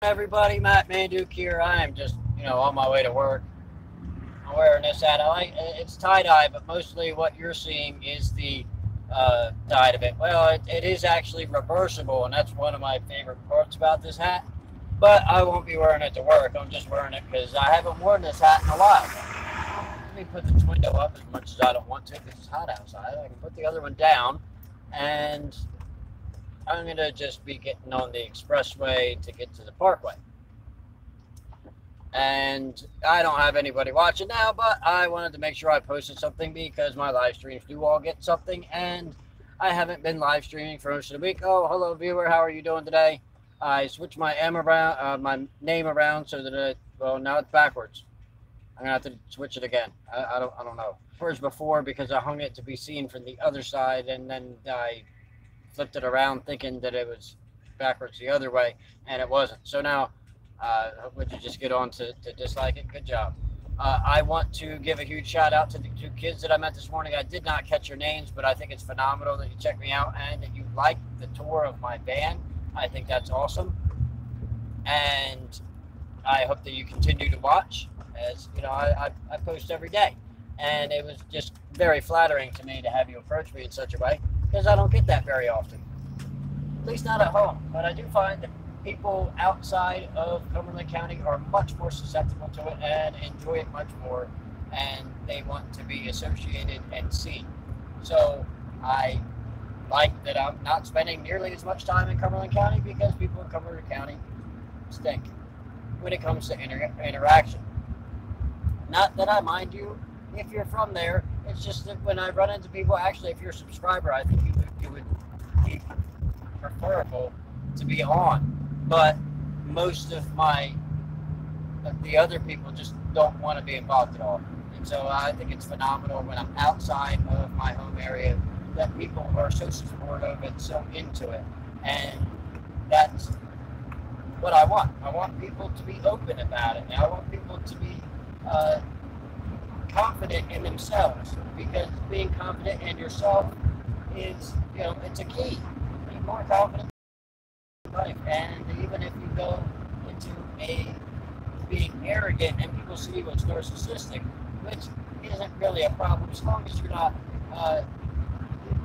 Everybody, Matt Manduke here. I am just, on my way to work. I'm wearing this hat. It's tie-dye, but mostly what you're seeing is the dyed of it. Well, it is actually reversible, and that's one of my favorite parts about this hat. But I won't be wearing it to work. I'm just wearing it because I haven't worn this hat in a while. Let me put this window up as much as I don't want to because it's hot outside. I can put the other one down, and I'm going to just be getting on the expressway to get to the parkway. And I don't have anybody watching now, but I wanted to make sure I posted something because my live streams do all get something, and I haven't been live streaming for most of the week. Oh, hello viewer, how are you doing today? I switched my my name around so that well, now it's backwards. I'm gonna have to switch it again. I don't know. Whereas before, because I hung it to be seen from the other side, and then I flipped it around thinking that it was backwards the other way, and it wasn't. So now, would you just get on to dislike it? Good job. I want to give a huge shout out to the two kids that I met this morning. I did not catch your names, but I think it's phenomenal that you checked me out and that you liked the tour of my van. I think that's awesome. And I hope that you continue to watch, as I post every day. And it was just very flattering to me to have you approach me in such a way, because I don't get that very often, at least not at home. But I do find that people outside of Cumberland County are much more susceptible to it and enjoy it much more, and they want to be associated and seen. So I like that I'm not spending nearly as much time in Cumberland County, because people in Cumberland County stink when it comes to interaction. Not that I mind you if you're from there. It's just that when I run into people, actually, if you're a subscriber, I think you would be preferable to be on. But most of the other people just don't want to be involved at all. And so I think it's phenomenal when I'm outside of my home area that people are so supportive and so into it. And that's what I want. I want people to be open about it. And I want people to be confident in themselves, because being confident in yourself is, it's a key. Be more confident in life. And even if you go into being arrogant and people see you as narcissistic, which isn't really a problem as long as you're not,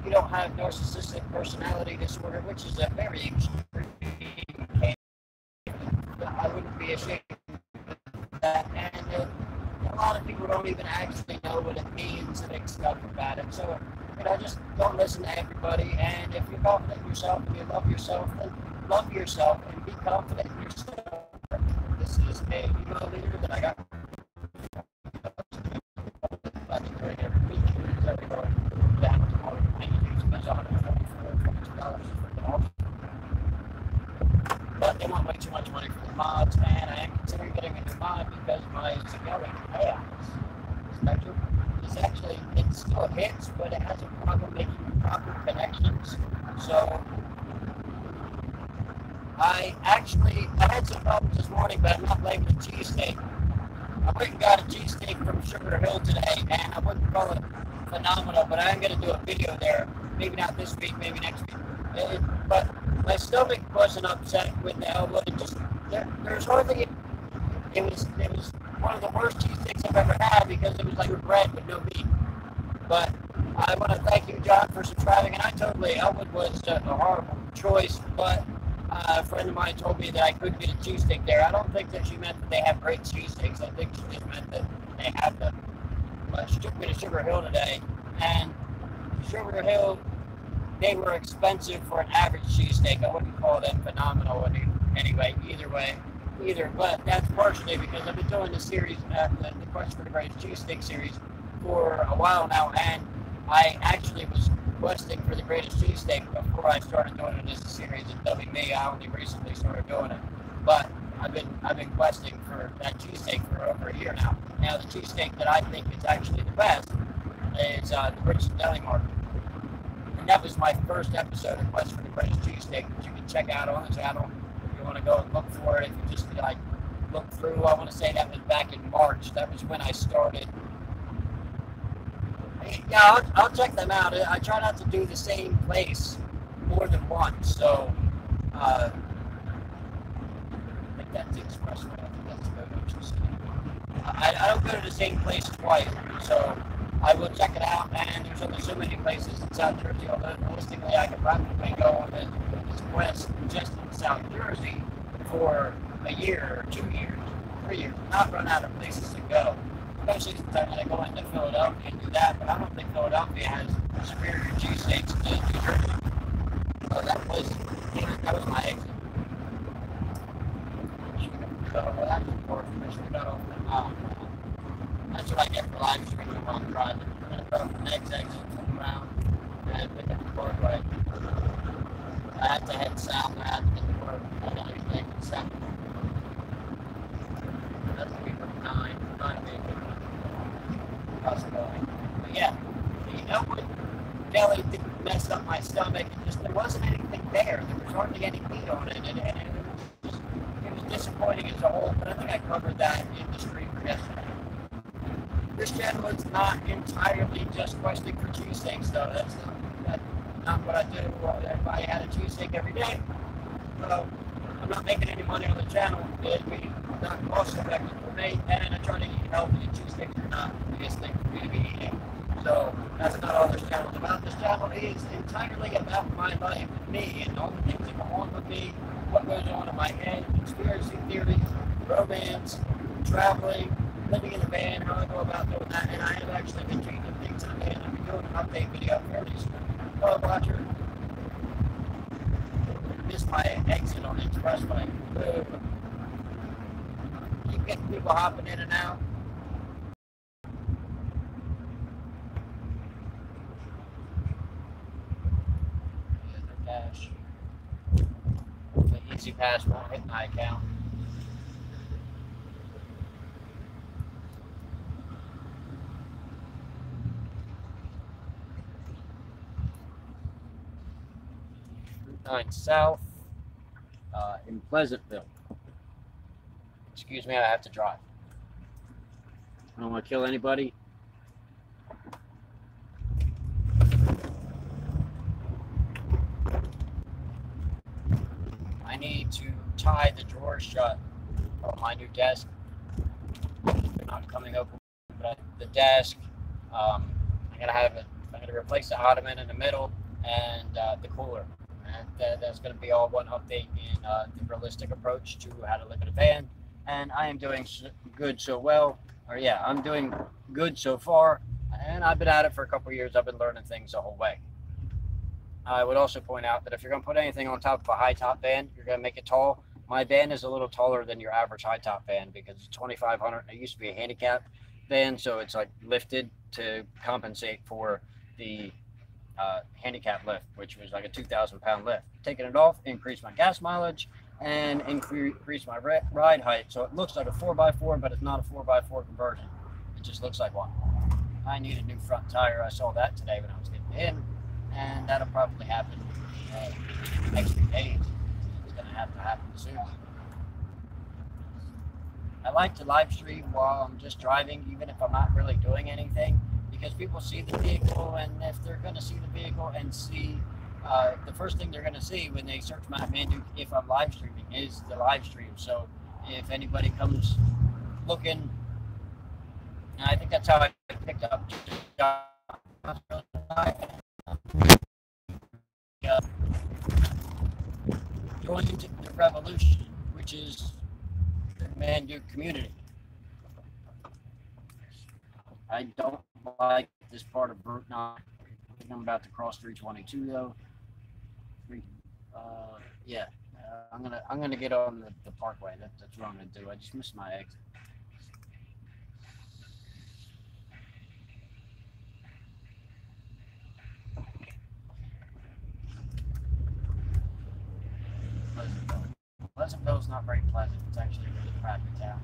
you don't have narcissistic personality disorder, which is a very extreme case. I wouldn't be ashamed of that. And a lot of people don't even actually know what it means and make stuff about it. So, just don't listen to everybody. And if you're confident in yourself and you love yourself, then love yourself and be confident in yourself. This is a leader that I got every week. Down tomorrow. But they want way too much money for the mods, and I am considering getting a new mod because my Civilian chaos spectrum is actually, it still hits, but it has a problem making proper connections. So I had some problems this morning, but I'm not blaming the cheesesteak. I went and got a cheesesteak from Sugar Hill today, and I wouldn't call it phenomenal, but I am going to do a video there. Maybe not this week, maybe next week. But my stomach wasn't upset with the elbow. There's hardly. It was one of the worst cheesesteaks I've ever had, because it was like bread with no meat. But I want to thank you, John, for subscribing. And Elwood was a horrible choice, but a friend of mine told me that I could get a cheesesteak there. I don't think that she meant that they have great cheesesteaks. I think she just meant that they have them. But she took me to Sugar Hill today, and Sugar Hill, they were expensive for an average cheesesteak. I wouldn't call them phenomenal anyway, either. But that's partially because I've been doing the series, the Quest for the Greatest Cheesesteak series, for a while now, and I actually was questing for the greatest cheesesteak before I started doing it as a series. And knowing me, I only recently started doing it. But I've been questing for that cheesesteak for over a year now. Now the cheesesteak that I think is actually the best is the British Deli Market. And that was my first episode of Quest for the Greatest Cheesesteak, that you can check out on the channel if you want to go and look for it. If you just look through, I want to say that was back in March. That was when I started. Yeah, I'll check them out. I try not to do the same place more than once. So that's the expressway. I think that's the go-to city. I don't go to the same place twice, so I will check it out. And there's only so many places in South Jersey, although realistically I could probably go on this quest just in South Jersey for a year or 2 years, 3 years, not run out of places to go. Especially since I'm going to go into Philadelphia and do that, but I don't think Philadelphia has superior cheesesteaks to New Jersey. So that was my exit. So that's that's what I get for live streaming while I'm driving. I'm going to go the next exit, come around, and pick up the Broadway. I have to head south, I have to get to work, I got to get back to 7. That's going to be from 9 being possibility. But yeah, you know what? Jelly didn't mess up my stomach, and just there wasn't anything there. There was hardly any meat on it, and it was disappointing as a whole, but I think I covered that in the stream for yesterday. This channel is not entirely just questing for cheesesteaks, though. That's not what I do. If I had a cheesesteak every day, so I'm not making any money on the channel. It'd be not cost effective for me, and I try to eat healthy, and cheesesteaks are not the biggest thing for me to be eating. So that's not all this channel is about. This channel is entirely about my life and me and all the things that go on with me, what goes on in my head, conspiracy theories, romance, traveling, living in a van, how I go about doing that, and I have actually been changing things in the van. I'll be doing an update video fairly soon. Hello, watcher. Missed my exit on the expressway. Keep getting people hopping in and out. Cash. The easy pass won't hit my account. Route 9 South in Pleasantville. Excuse me, I have to drive. I don't want to kill anybody. I need to tie the drawers shut on my new desk. They're not coming open, but the desk, I'm gonna replace the ottoman in the middle and the cooler. And that's gonna be all one update in the realistic approach to how to live in a van. And I am doing good so well, I'm doing good so far. And I've been at it for a couple of years. I've been learning things the whole way. I would also point out that if you're going to put anything on top of a high top van, you're going to make it tall. My van is a little taller than your average high top van because it's 2,500. It used to be a handicap van, so it's like lifted to compensate for the handicap lift, which was like a 2,000-pound lift. Taking it off, increase my gas mileage and increase my ride height. So it looks like a 4x4, but it's not a 4x4 conversion. It just looks like one. I need a new front tire. I saw that today when I was getting in. And that'll probably happen next few days. It's going to have to happen soon. I like to live stream while I'm just driving, even if I'm not really doing anything, because people see the vehicle, and if they're going to see the vehicle and see, the first thing they're going to see when they search my Manduke, if I'm live streaming, is the live stream. So if anybody comes looking, and I think that's how I picked up joined the revolution, which is the Manduke community. I don't like this part of Route 9. I think I'm about to cross 322 though. I'm gonna get on the parkway. That's what I'm gonna do. I just missed my exit. Pleasantville's not very pleasant. It's actually a really crappy town.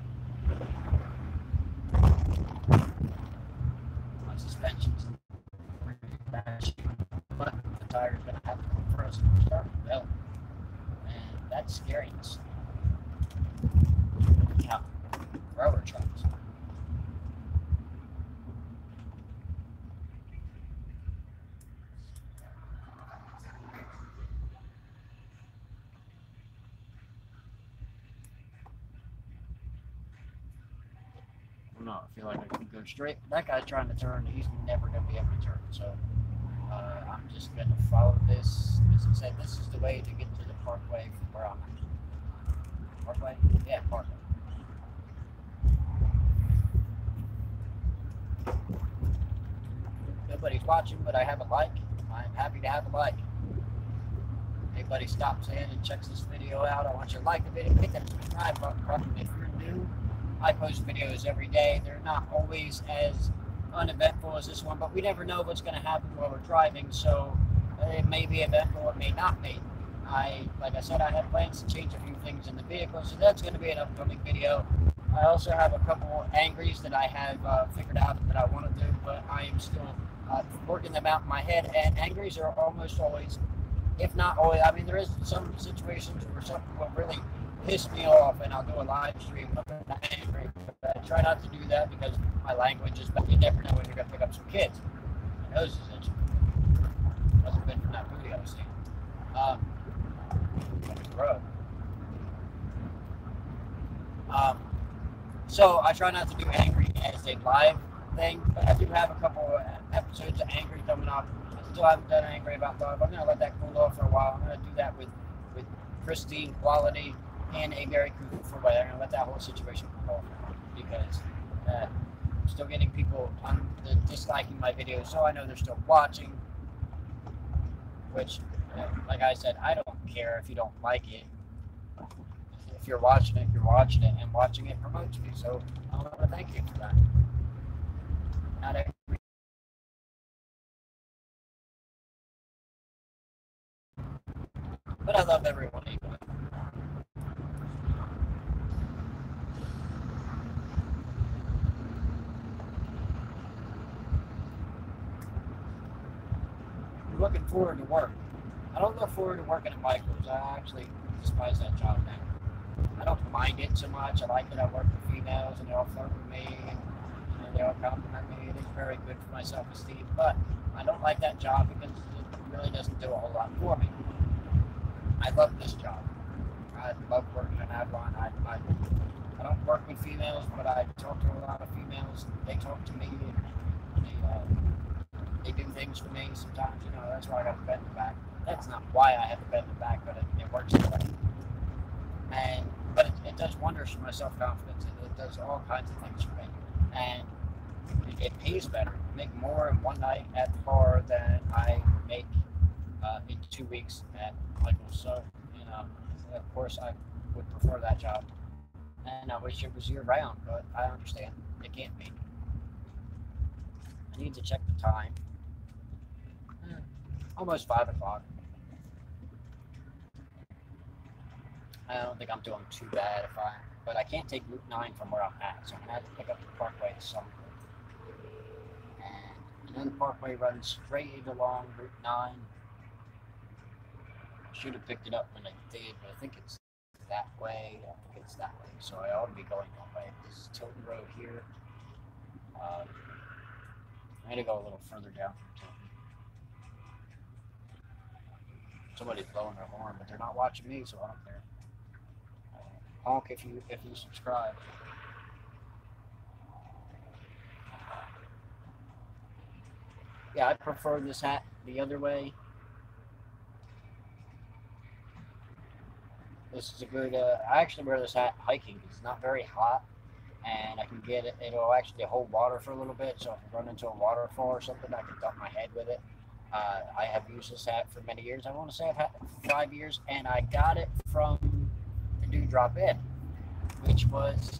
My suspension's pretty bad, but the tire's gonna have to come frozen to start the belt. And that's scary. Yeah, railroad trucks. No, I feel like I can go straight. That guy's trying to turn. He's never going to be able to turn. So I'm just going to follow this. As I said, this is the way to get to the parkway from where I'm at. Parkway? Yeah, parkway. Nobody's watching, but I have a like. I'm happy to have a like. Anybody stops in and checks this video out, I want you to like the video, hit that subscribe button. If you're new, I post videos every day. They're not always as uneventful as this one, but we never know what's going to happen while we're driving, so it may be eventful, it may not be. Like I said, I have plans to change a few things in the vehicle, so that's going to be an upcoming video. I also have a couple angries that I have figured out that I want to do, but I am still working them out in my head, and angries are almost always, if not always, I mean, there is some situations where something will really piss me off, and I'll do a live stream of it angry. But I try not to do that because my language is bad. You never know when you're going to pick up some kids. My nose is itching. Wasn't been from that booty I was seeing. So I try not to do angry as a live thing, but I do have a couple episodes of angry coming up. I still haven't done angry about love. I'm going to let that cool off for a while. I'm going to do that with pristine quality and a very truthful way. I'm going to let that whole situation cool off because I'm still getting people disliking my videos, so I know they're still watching, which, like I said, I don't care if you don't like it. If you're watching it, you're watching it, and watching it promotes me, so I want to thank you for that. Not every but I love everyone equally. I'm looking forward to work. I don't look forward to working at Michael's. I actually despise that job now. I don't mind it so much. I like that I work with females and they all flirt with me and they all compliment me. It is very good for my self-esteem, but I don't like that job because it really doesn't do a whole lot for me. I love this job. I love working in Avalon. I don't work with females, but I talk to a lot of females. They talk to me. They do things for me sometimes. You know, that's why I got to bend the back. That's not why I have to bend the back, but it works that way. But it does wonders for my self-confidence. It does all kinds of things for me. And it pays better. I make more in one night at the bar than I make in 2 weeks at Michael's. So, you know, of course I would prefer that job. And I wish it was year-round, but I understand. It can't be. I need to check the time. Almost 5 o'clock. I don't think I'm doing too bad but I can't take Route 9 from where I'm at, so I'm gonna have to pick up the Parkway at some point. And then the Parkway runs straight along Route 9. Should have picked it up when I did, but I think it's that way. I think it's that way, so I ought to be going that way. This is Tilton Road here. I'm gonna go a little further down from Tilton. Somebody's blowing their horn, but they're not watching me, so I don't care. Honk if you subscribe. Yeah, I prefer this hat the other way. This is a good, I actually wear this hat hiking because it's not very hot and I can get it, it'll actually hold water for a little bit, so if I run into a waterfall or something, I can dump my head with it. I have used this hat for many years. I want to say I've had it for 5 years, and I got it from the Dude Drop In, which was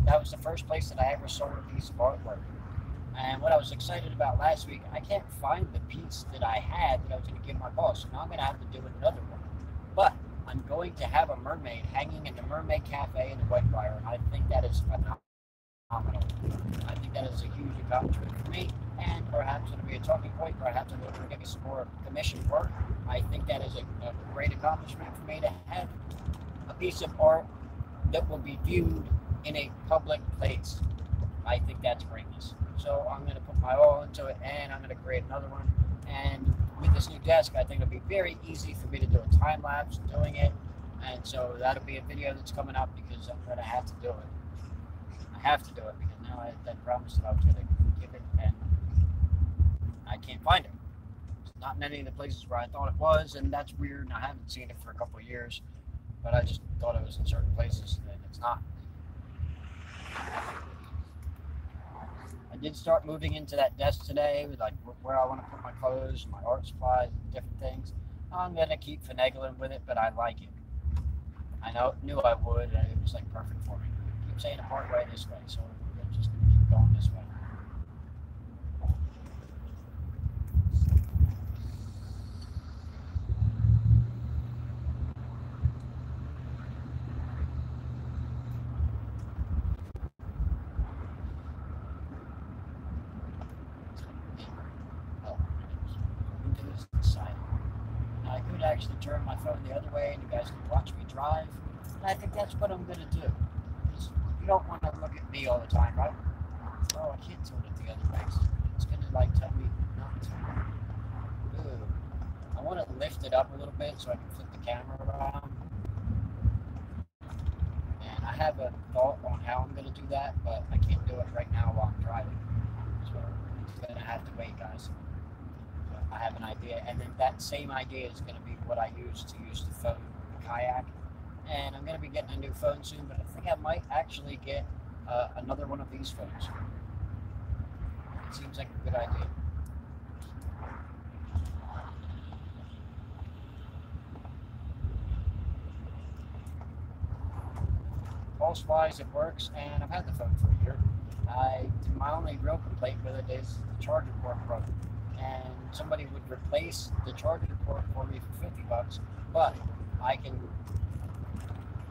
that was the first place that I ever sold a piece of artwork. And what I was excited about last week, I can't find the piece that I had that I was going to give my boss, so now I'm going to have to do another one. But I'm going to have a mermaid hanging in the Mermaid Cafe in the Whitefire, and I think that is phenomenal. I think that is a huge accomplishment for me, and perhaps it'll be a talking point. Perhaps it'll give me some more commission work. I think that is a great accomplishment for me to have a piece of art that will be viewed in a public place. I think that's greatness. So I'm going to put my all into it, and I'm going to create another one. And with this new desk, I think it'll be very easy for me to do a time lapse doing it. And so that'll be a video that's coming up because I'm going to have to do it. I have to do it because now I promised that I was going to give it, and I can't find it. It's not in any of the places where I thought it was, and that's weird, and I haven't seen it for a couple of years, but I just thought it was in certain places, and it's not. I did start moving into that desk today with like where I want to put my clothes, my art supplies, and different things. I'm going to keep finagling with it, but I like it. I knew I would, and it was like perfect for me. Keep saying the part way this way, so we're going to just keep going this way. I could actually turn my phone the other way and you guys can watch me drive. And I think that's what I'm going to do. Because you don't want to look at me all the time, right? Oh, I can't turn it the other way. It's going to like tell me not to. Ooh. I want to lift it up a little bit so I can flip the camera around. And I have a thought on how I'm going to do that, but I can't do it right now while I'm driving. So I'm going to have to wait, guys. I have an idea, and then that same idea is going to be what I use to use the phone kayak. And I'm going to be getting a new phone soon, but I think I might actually get another one of these phones. It seems like a good idea. Pulse-wise, it works, and I've had the phone for a year. My only real complaint with it is the charger port broke. And somebody would replace the charger port for me for $50, but I can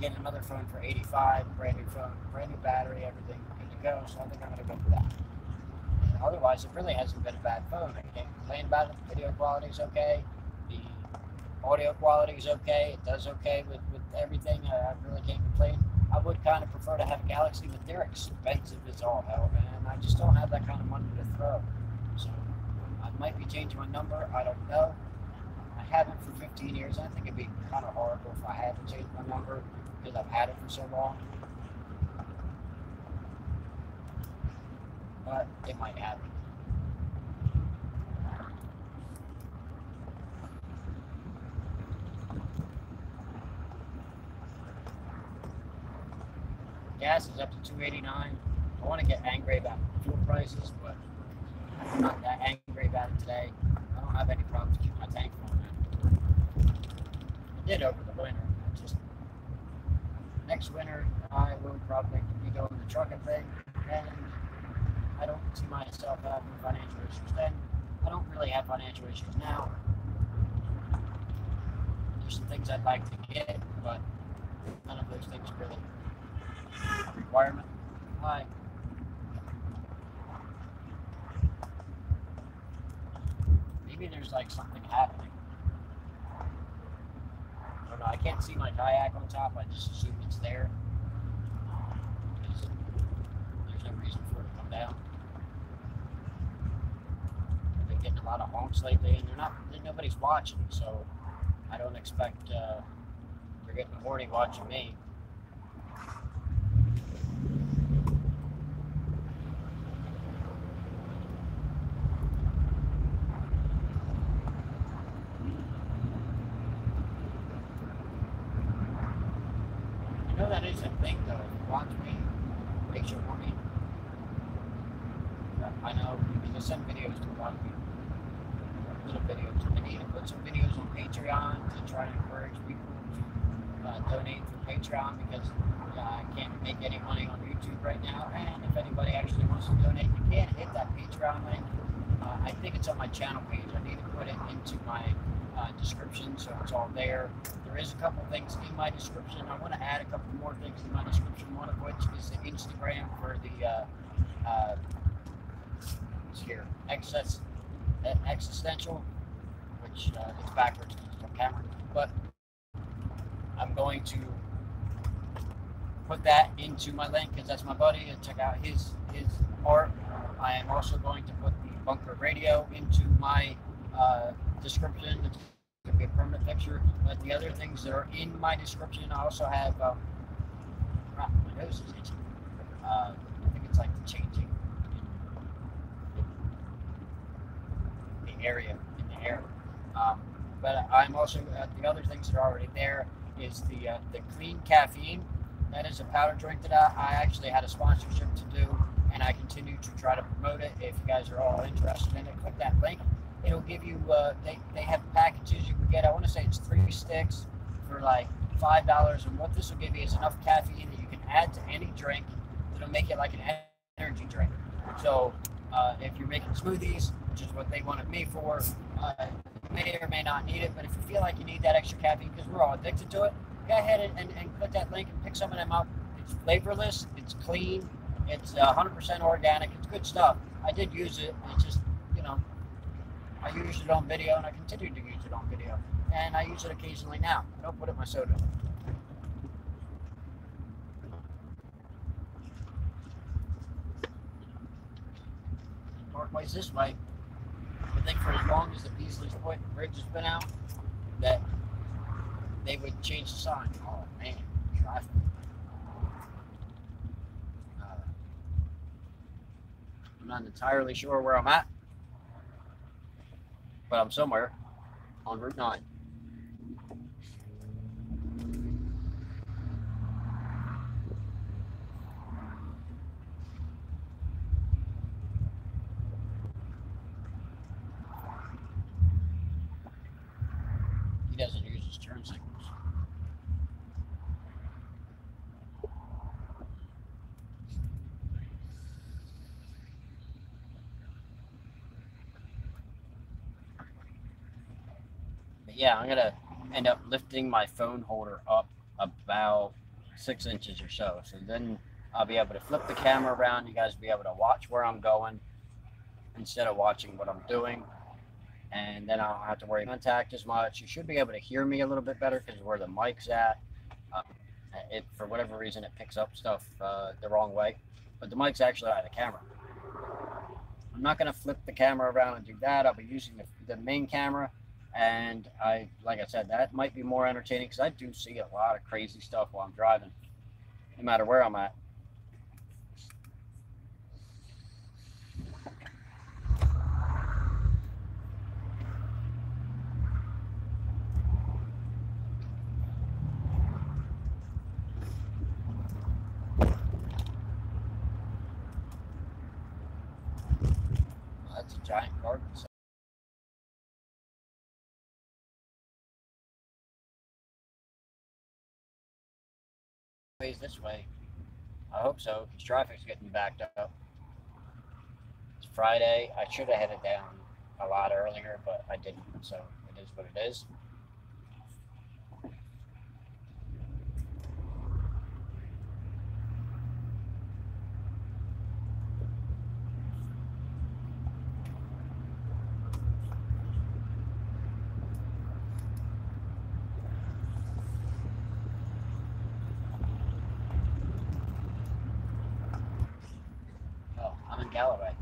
get another phone for $85, brand new phone, brand new battery, everything good to go, so I think I'm going to go for that. And otherwise, it really hasn't been a bad phone. I can't complain about it. The video quality is okay. The audio quality is okay. It does okay with everything. I really can't complain. I would kind of prefer to have a Galaxy, but they're expensive as all hell, and I just don't have that kind of money to throw. So I might be changing my number. I don't know. I haven't for 15 years. I think it'd be kind of horrible if I had to change my number because I've had it for so long. But it might happen. Gas is up to $2.89. I want to get angry about fuel prices, but I'm not that angry about it today. I don't have any problems keeping my tank full now. I did over the winter. Next winter, I will probably be doing the trucking thing, and I don't see myself having financial issues then. I don't really have financial issues now. There's some things I'd like to get, but none of those things are really a requirement. Hi. Maybe there's like something happening. I don't know. I can't see my kayak on top. I just assume it's there. There's no reason for it to come down. I've been getting a lot of honks lately, and nobody's watching, so I don't expect they're getting horny watching me. I know that is a thing though. If you watch me, it makes you horny. I know because I send videos to a lot of people. Little videos. I need to put some videos on Patreon to try to encourage people to donate through Patreon because I can't make any money on YouTube right now. And if anybody actually wants to donate, you can hit that Patreon link. I think it's on my channel page. I need to put it into my description so it's all there. There is a couple things in my description. I want to add a couple more things in my description, one of which is the Instagram for the it's here, existential, which it's backwards because it's on camera, but I'm going to put that into my link because that's my buddy, and check out his art. I am also going to put the Bunker Radio into my description. It's going to be a permanent picture, but the other things that are in my description, I also have my nose is itchy. also, the other things that are already there is the clean caffeine. That is a powder drink that I actually had a sponsorship to do, and I continue to try to promote it. If you guys are all interested in it, click that link. It'll give you, they have packages you can get. I want to say it's 3 sticks for like $5, and what this will give you is enough caffeine that you can add to any drink that'll make it like an energy drink. So if you're making smoothies, which is what they wanted me for, you may or may not need it, but if you feel like you need that extra caffeine, because we're all addicted to it, go ahead and click that link and pick some of them up. It's flavorless, it's clean, it's 100% organic, it's good stuff. I did use it, it's just, you know, I used it on video, and I continue to use it on video, and I use it occasionally now. I don't put it in my soda. Parkway's this way. I think for as long as the Beasley's Point Bridge has been out, that they would change the sign. Oh man, traffic. I'm not entirely sure where I'm at, but I'm somewhere on Route 9. He doesn't use his turn signals. But yeah, I'm gonna end up lifting my phone holder up about 6 inches or so. So then I'll be able to flip the camera around. You guys will be able to watch where I'm going instead of watching what I'm doing. And then I don't have to worry about contact as much. You should be able to hear me a little bit better because where the mic's at, for whatever reason, it picks up stuff the wrong way. But the mic's actually out of the camera. I'm not going to flip the camera around and do that. I'll be using the main camera. And like I said, that might be more entertaining because I do see a lot of crazy stuff while I'm driving, no matter where I'm at. That's a giant garden set. Ways this way. I hope so, because traffic's getting backed up. It's Friday. I should have headed down a lot earlier, but I didn't, so it is what it is. Oh, I'm in Galloway.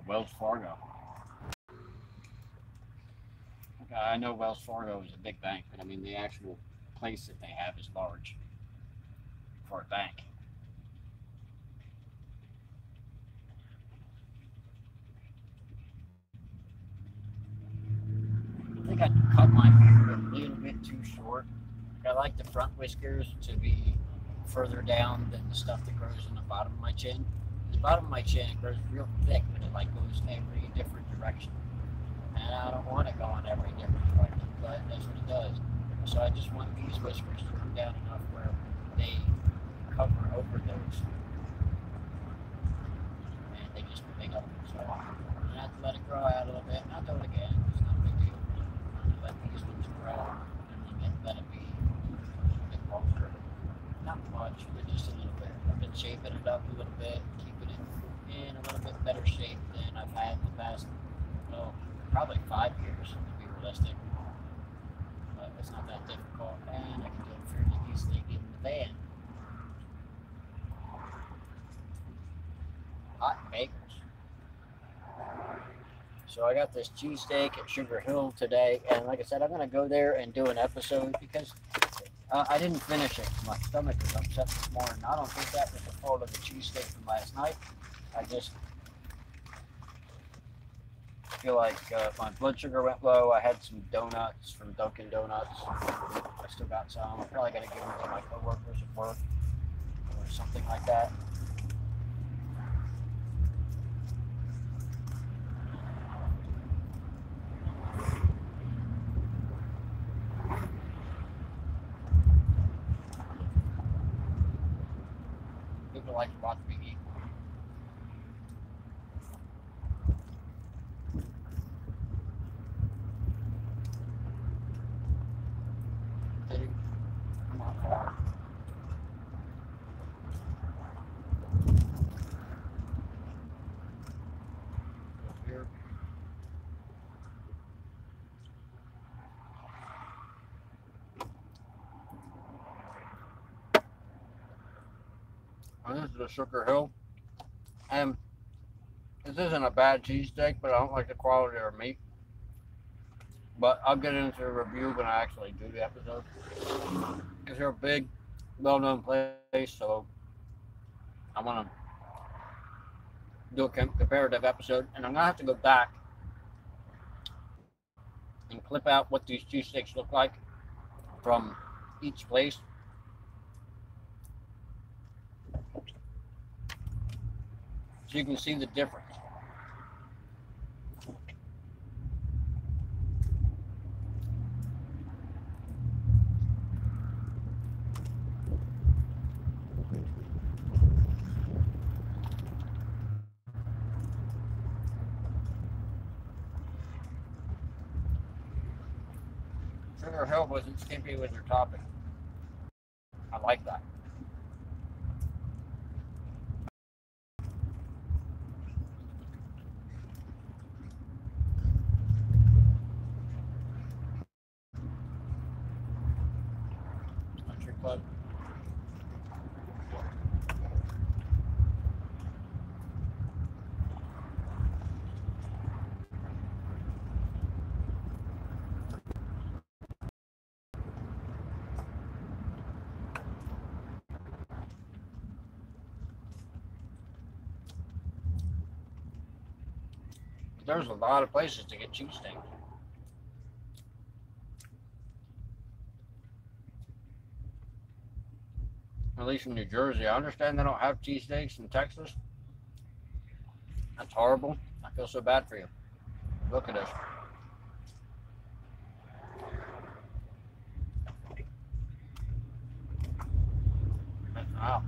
Wells Fargo. Okay, I know Wells Fargo is a big bank, but I mean the actual place that they have is large for a bank. I think I cut my beard a little bit too short. I like the front whiskers to be further down than the stuff that grows on the bottom of my chin. The bottom of my chin, it grows real thick, but it like goes every different direction. And I don't want it going every different direction, but that's what it does. So I just want these whiskers to come down enough where they cover over those. And they just pick up. So I have to let it grow out a little bit, and I'll do it again. It's not a big deal. Let these ones grow, and then let it be a bit longer. Not much, but just a little bit. I've been shaping it up a little bit, keeping it in a little bit better shape than I've had in the past, well, probably 5 years to be realistic. But it's not that difficult, and I can do it fairly easily in the van. Hot bagels. So I got this cheesesteak at Sugar Hill today, and like I said, I'm going to go there and do an episode because I didn't finish it. My stomach was upset this morning. I don't think that was the fault of the cheesesteak from last night. I just I feel like my blood sugar went low. I had some donuts from Dunkin' Donuts. I still got some. I'm probably going to give them to my coworkers at work or something like that. People like to watch me eat. Come on, far. Here. And this is a Sugar Hill. And this isn't a bad cheesesteak, but I don't like the quality of their meat. But I'll get into the review when I actually do the episode. Because they're a big, well-known place, so I want to do a comparative episode. And I'm going to have to go back and clip out what these cheesesteaks look like from each place. So you can see the difference. Sugar Hill wasn't skimpy with their topping. I like that. Country Club. There's a lot of places to get cheesesteaks. At least in New Jersey. I understand they don't have cheesesteaks in Texas. That's horrible. I feel so bad for you. Look at this. Wow.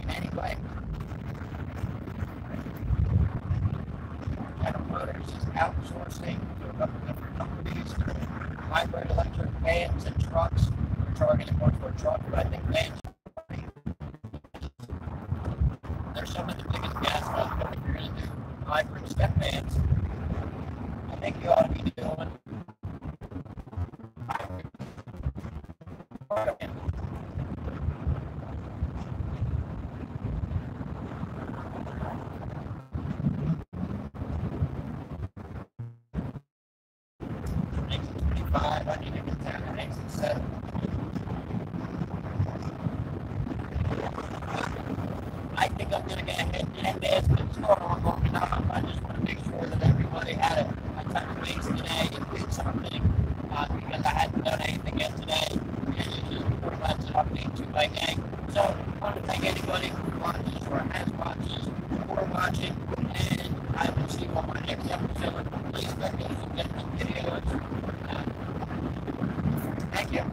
Anyway, General Motors is outsourcing to a couple different companies hybrid electric vans and trucks. We're targeting more for trucks, but I think vans, they're some of the biggest gas guzzlers. But if you're going to do hybrid step vans, I think you ought to be doing hybrid. 25, I need to get down to exit 7. I think I'm going to go ahead and end this. It's going on long enough. I just want to make sure that everybody had a touch base today and did something because I hadn't done anything yet today. And it's just pretty much an update to my day. So I want to thank anybody who watches or has watches for watching. And I will see you on my next episode. Please let me get the videos. Thank you.